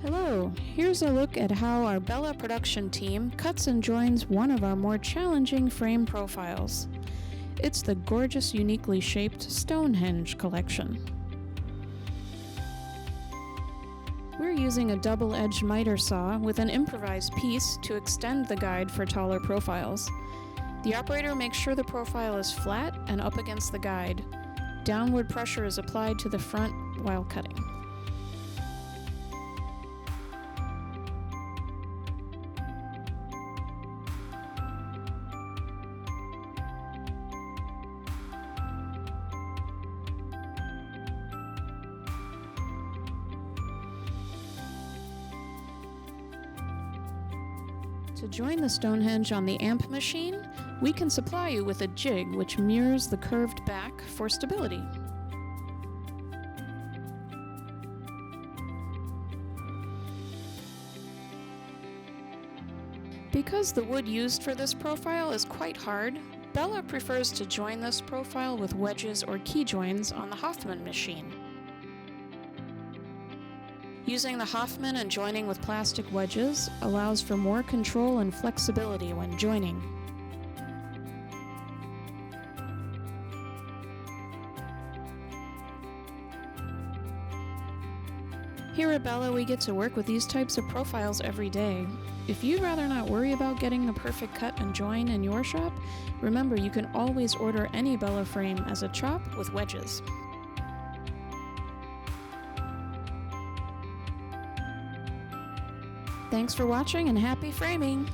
Hello, here's a look at how our Bella production team cuts and joins one of our more challenging frame profiles. It's the gorgeous, uniquely shaped Stonehenge collection. We're using a double-edged miter saw with an improvised piece to extend the guide for taller profiles. The operator makes sure the profile is flat and up against the guide. Downward pressure is applied to the front while cutting. To join the Stonehenge on the amp machine, we can supply you with a jig which mirrors the curved back for stability. Because the wood used for this profile is quite hard, Bella prefers to join this profile with wedges or key joins on the Hoffman machine. Using the Hoffman and joining with plastic wedges allows for more control and flexibility when joining. Here at Bella, we get to work with these types of profiles every day. If you'd rather not worry about getting the perfect cut and join in your shop, remember you can always order any Bella frame as a chop with wedges. Thanks for watching and happy framing!